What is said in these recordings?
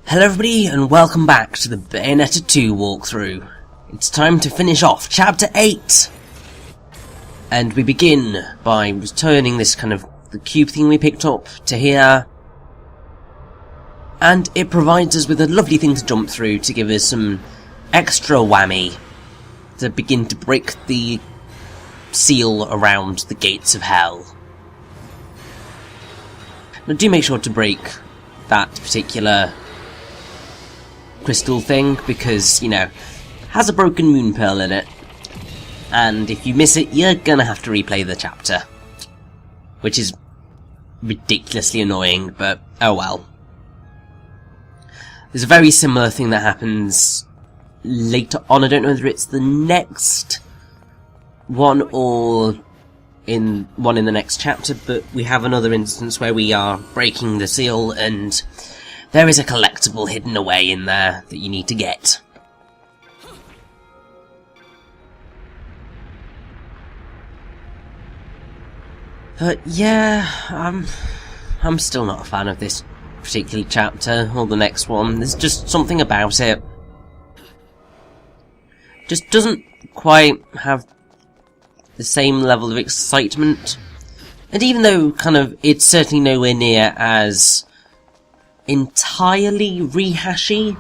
Hello everybody and welcome back to the Bayonetta 2 walkthrough. It's time to finish off Chapter 8! And we begin by returning this kind of the cube thing we picked up to here. And it provides us with a lovely thing to jump through to give us some extra whammy to begin to break the seal around the gates of hell. Now do make sure to break that particular crystal thing, because, you know, has a broken moon pearl in it, and if you miss it, you're gonna have to replay the chapter, which is ridiculously annoying, but oh well. There's a very similar thing that happens later on. I don't know whether it's the next one or in the next chapter, but we have another instance where we are breaking the seal and there is a collectible hidden away in there that you need to get. But yeah, I'm still not a fan of this particular chapter, or the next one. There's just something about it. Just doesn't quite have the same level of excitement. And even though it's certainly nowhere near as entirely rehashy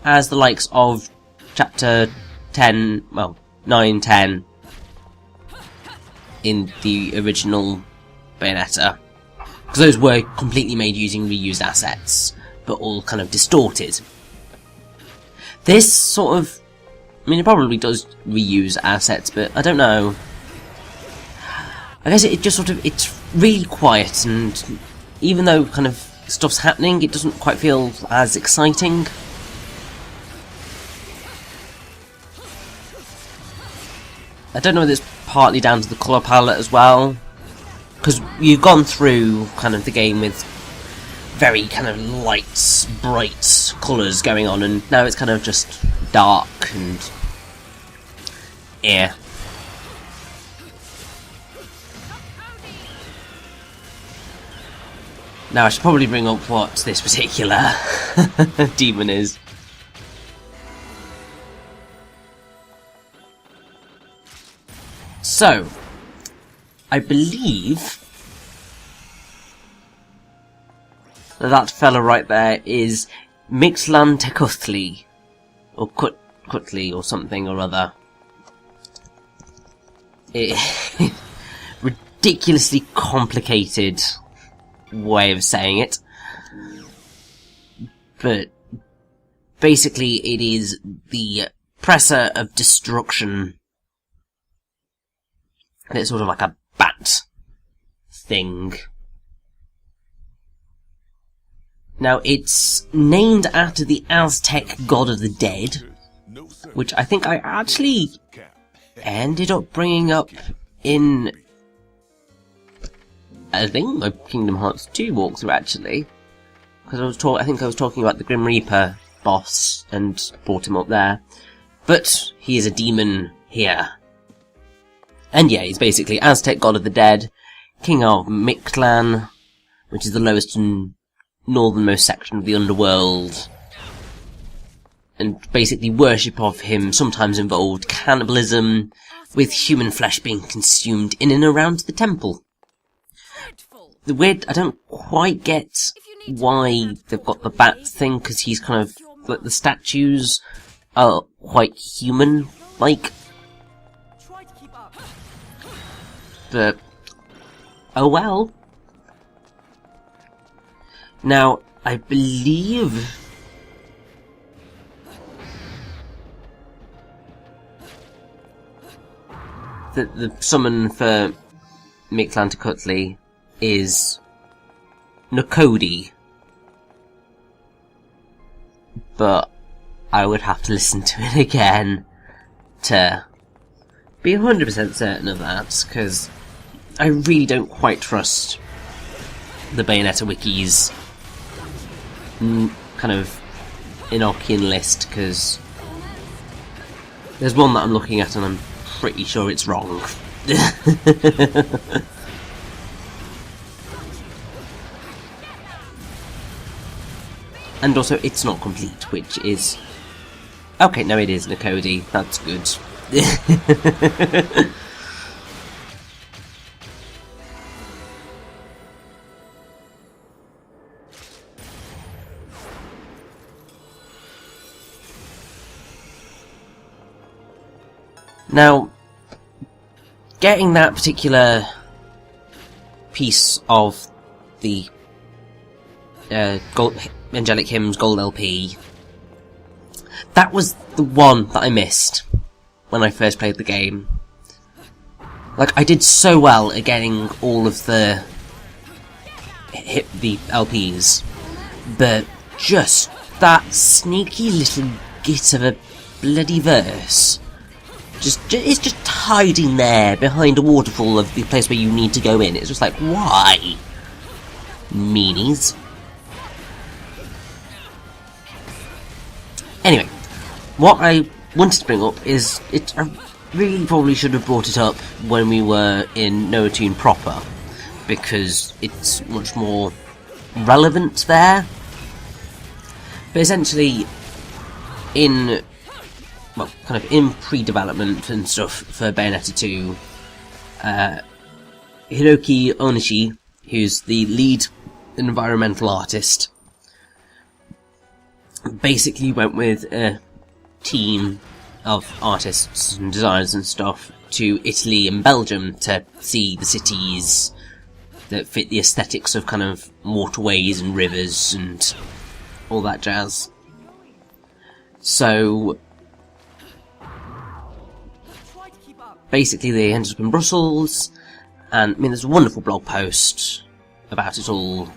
as the likes of chapter 10, well, 9, 10 in the original Bayonetta, because those were completely made using reused assets, but all kind of distorted. This sort of, I mean, it probably does reuse assets, but I don't know. I guess it just sort of, it's really quiet, and even though kind of stuff's happening, it doesn't quite feel as exciting. I don't know whether it's partly down to the colour palette as well, because you've gone through kind of the game with very kind of light, bright colours going on, and now it's kind of just dark and yeah. Now I should probably bring up what this particular demon is. So, I believe that fella right there is Mixlan-Tekuthli, or Kutli, or something or other. Ridiculously complicated way of saying it, but basically it is the presser of destruction, and it's sort of like a bat thing. Now it's named after the Aztec god of the dead, which I think I actually ended up bringing up in I think my Kingdom Hearts 2 walkthrough, actually, because I think I was talking about the Grim Reaper boss and brought him up there, but he is a demon here. And yeah, he's basically Aztec god of the dead, king of Mictlan, which is the lowest and northernmost section of the underworld, and basically worship of him sometimes involved cannibalism, with human flesh being consumed in and around the temple. The weird, I don't quite get why they've got the bat thing, because he's kind of, like, the statues are quite human-like. But, oh well. Now, I believe that the summon for Mixlan-Tekuthli is Nakodi, but I would have to listen to it again to be 100% certain of that, because I really don't quite trust the Bayonetta wiki's kind of Enochian list, because there's one that I'm looking at and I'm pretty sure it's wrong. And also, it's not complete, which is... Okay, no, it is, Nakodi. That's good. Now, getting that particular piece of the Angelic Hymns Gold LP, that was the one that I missed when I first played the game. Like, I did so well at getting all of the LPs, but just that sneaky little git of a bloody verse, it's just hiding there behind a waterfall of the place where you need to go in. It's just like, why? Meanies. Anyway, what I wanted to bring up is, I really probably should have brought it up when we were in Noatun proper, because it's much more relevant there. But essentially, in pre-development and stuff for Bayonetta 2, Hiroki Onishi, who's the lead environmental artist, basically went with a team of artists and designers and stuff to Italy and Belgium to see the cities that fit the aesthetics of kind of waterways and rivers and all that jazz. So basically they ended up in Brussels, and I mean there's a wonderful blog post about it all.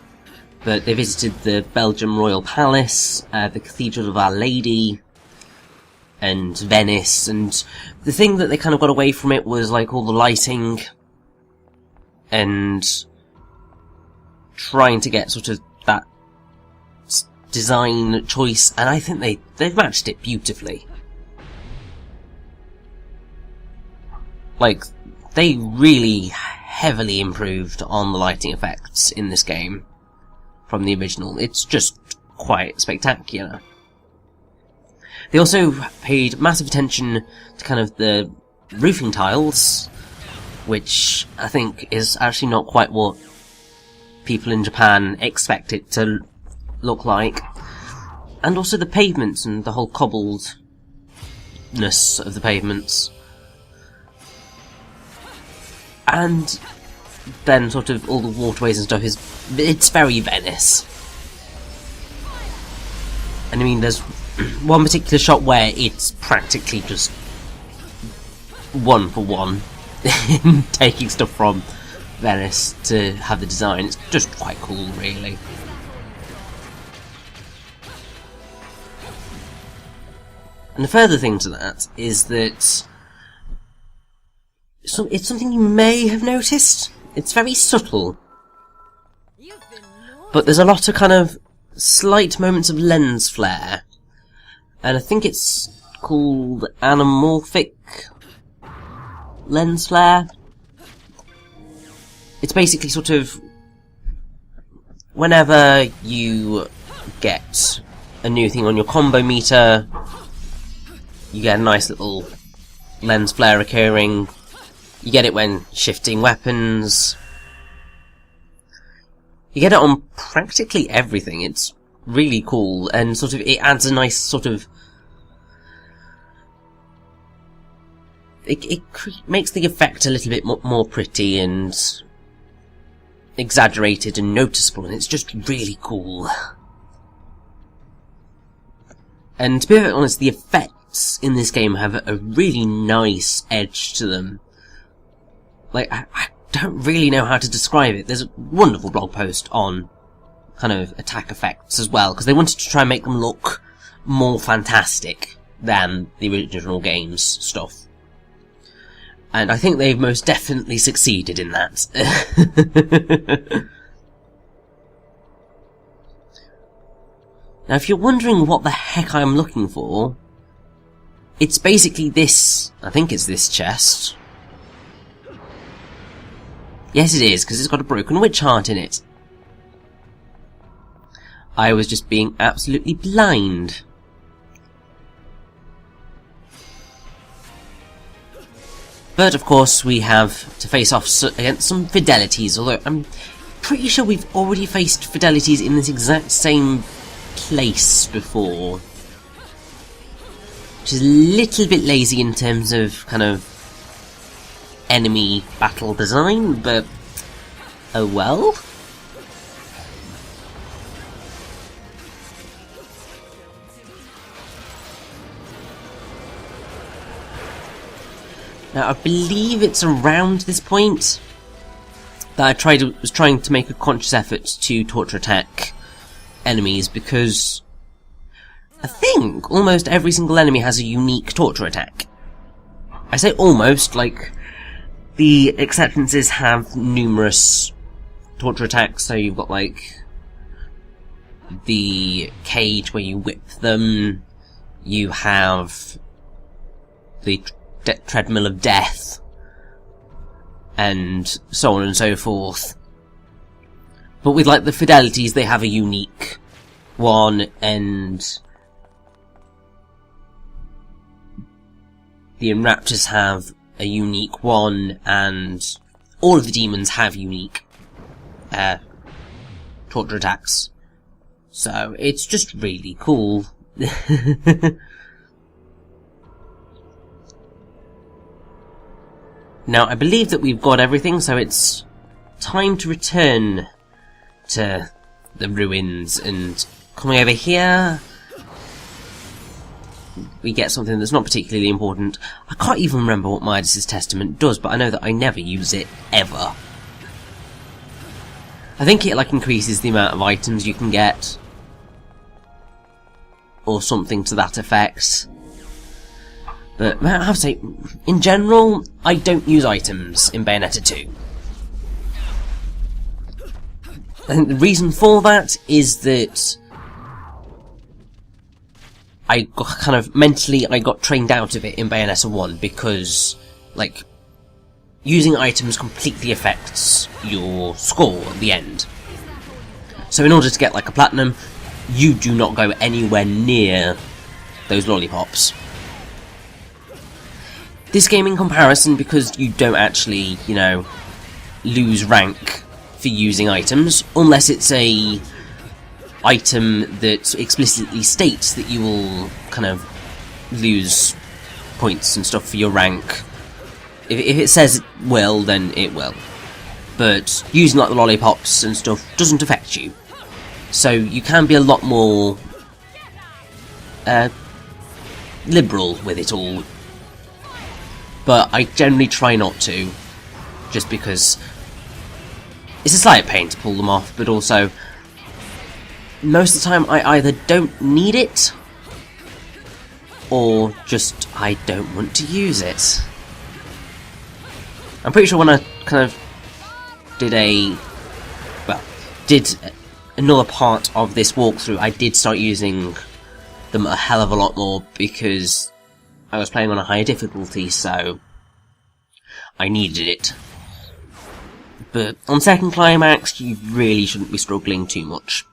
But they visited the Belgium Royal Palace, the Cathedral of Our Lady, and Venice, and the thing that they kind of got away from it was like all the lighting, and trying to get sort of that design choice, and I think they've matched it beautifully. Like, they really heavily improved on the lighting effects in this game from the original. It's just quite spectacular. They also paid massive attention to kind of the roofing tiles, which I think is actually not quite what people in Japan expect it to look like. And also the pavements and the whole cobbledness of the pavements. And then sort of all the waterways and stuff it's very Venice. And I mean, there's one particular shot where it's practically just one for one taking stuff from Venice to have the design. It's just quite cool, really. And the further thing to that is that it's something you may have noticed. It's very subtle, but there's a lot of kind of slight moments of lens flare, and I think it's called anamorphic lens flare. It's basically sort of whenever you get a new thing on your combo meter, you get a nice little lens flare occurring. You get it when shifting weapons. You get it on practically everything. It's really cool, and sort of it adds a nice sort of... It makes the effect a little bit more pretty and exaggerated and noticeable, and it's just really cool. And to be honest, the effects in this game have a really nice edge to them. Like, I don't really know how to describe it. There's a wonderful blog post on kind of attack effects as well, because they wanted to try and make them look more fantastic than the original game's stuff. And I think they've most definitely succeeded in that. Now, if you're wondering what the heck I'm looking for, it's basically this. I think it's this chest. Yes, it is, because it's got a broken witch heart in it. I was just being absolutely blind. But of course we have to face off against some fidelities, although I'm pretty sure we've already faced fidelities in this exact same place before. Which is a little bit lazy in terms of kind of enemy battle design, but oh well. Now I believe it's around this point that I was trying to make a conscious effort to torture attack enemies, because I think almost every single enemy has a unique torture attack. I say almost, like, the acceptances have numerous torture attacks, so you've got, like, the cage where you whip them, you have the treadmill of death, and so on and so forth. But with, like, the fidelities, they have a unique one, and the Enraptors have a unique one, and all of the demons have unique torture attacks. So it's just really cool. Now, I believe that we've got everything, so it's time to return to the ruins, and coming over here, we get something that's not particularly important. I can't even remember what Midas' Testament does, but I know that I never use it, ever. I think it, like, increases the amount of items you can get, or something to that effect. But I have to say, in general, I don't use items in Bayonetta 2. And the reason for that is that I got kind of mentally, I got trained out of it in Bayonetta 1, because, like, using items completely affects your score at the end. So in order to get, like, a platinum, you do not go anywhere near those lollipops. This game, in comparison, because you don't actually, you know, lose rank for using items, unless it's a item that explicitly states that you will kind of lose points and stuff for your rank. If it says it will, then it will. But using, like, the lollipops and stuff doesn't affect you. So you can be a lot more liberal with it all. But I generally try not to, just because it's a slight pain to pull them off, but also most of the time I either don't need it, or just I don't want to use it. I'm pretty sure when I kind of did another part of this walkthrough, I did start using them a hell of a lot more, because I was playing on a higher difficulty, so I needed it. But on second climax, you really shouldn't be struggling too much.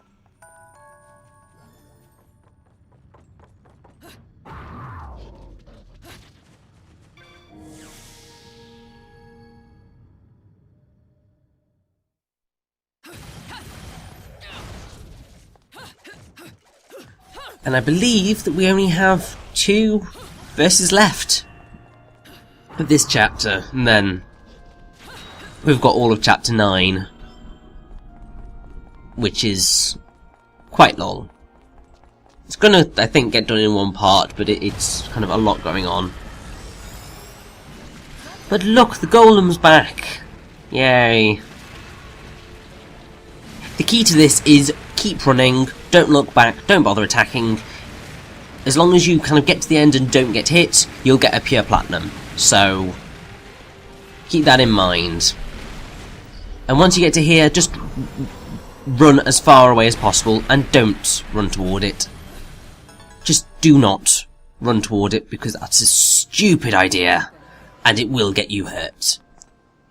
And I believe that we only have 2 verses left of this chapter, and then we've got all of chapter 9, which is quite long. It's gonna, I think, get done in one part, but it's kind of a lot going on. But look, the golem's back! Yay. The key to this is keep running, don't look back, don't bother attacking. As long as you kind of get to the end and don't get hit, you'll get a pure platinum. So keep that in mind. And once you get to here, just run as far away as possible and don't run toward it. Just do not run toward it, because that's a stupid idea and it will get you hurt.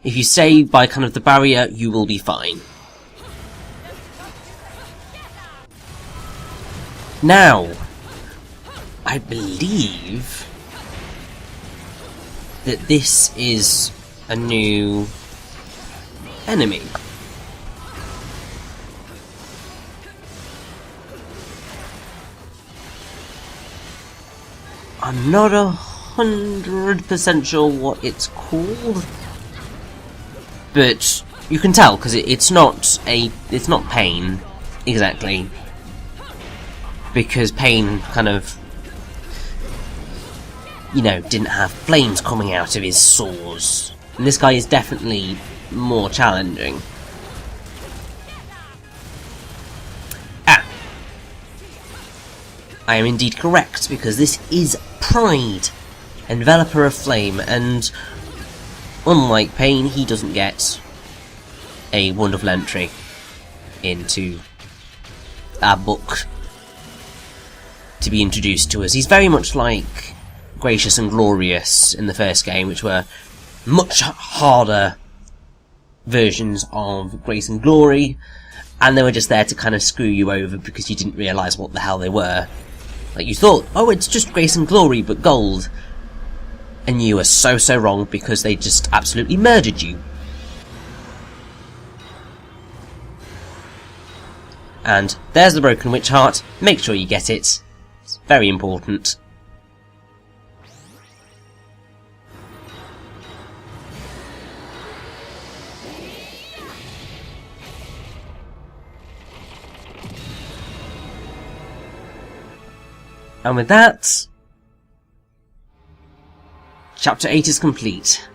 If you stay by kind of the barrier, you will be fine. Now, I believe that this is a new enemy. I'm not 100% sure what it's called, but you can tell because it's not Pain exactly, because Pain kind of, you know, didn't have flames coming out of his sores, and this guy is definitely more challenging. I am indeed correct, because this is Pride, Enveloper of Flame, and unlike Pain, he doesn't get a wonderful entry into our book to be introduced to us. He's very much like Gracious and Glorious in the first game, which were much harder versions of Grace and Glory, and they were just there to kind of screw you over because you didn't realise what the hell they were. Like, you thought, oh, it's just Grace and Glory, but gold. And you were so wrong, because they just absolutely murdered you. And there's the Broken Witch Heart. Make sure you get it. It's very important. And with that, Chapter 8 is complete.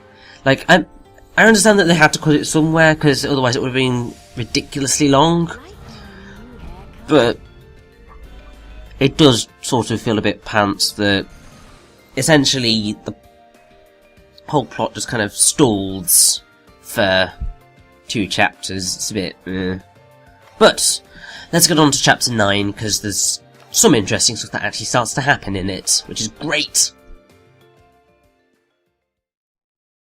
Like, I understand that they had to cut it somewhere, because otherwise it would have been ridiculously long. But it does sort of feel a bit pants that essentially the whole plot just kind of stalls for 2 chapters. It's a bit But let's get on to Chapter 9, because there's some interesting stuff that actually starts to happen in it, which is great.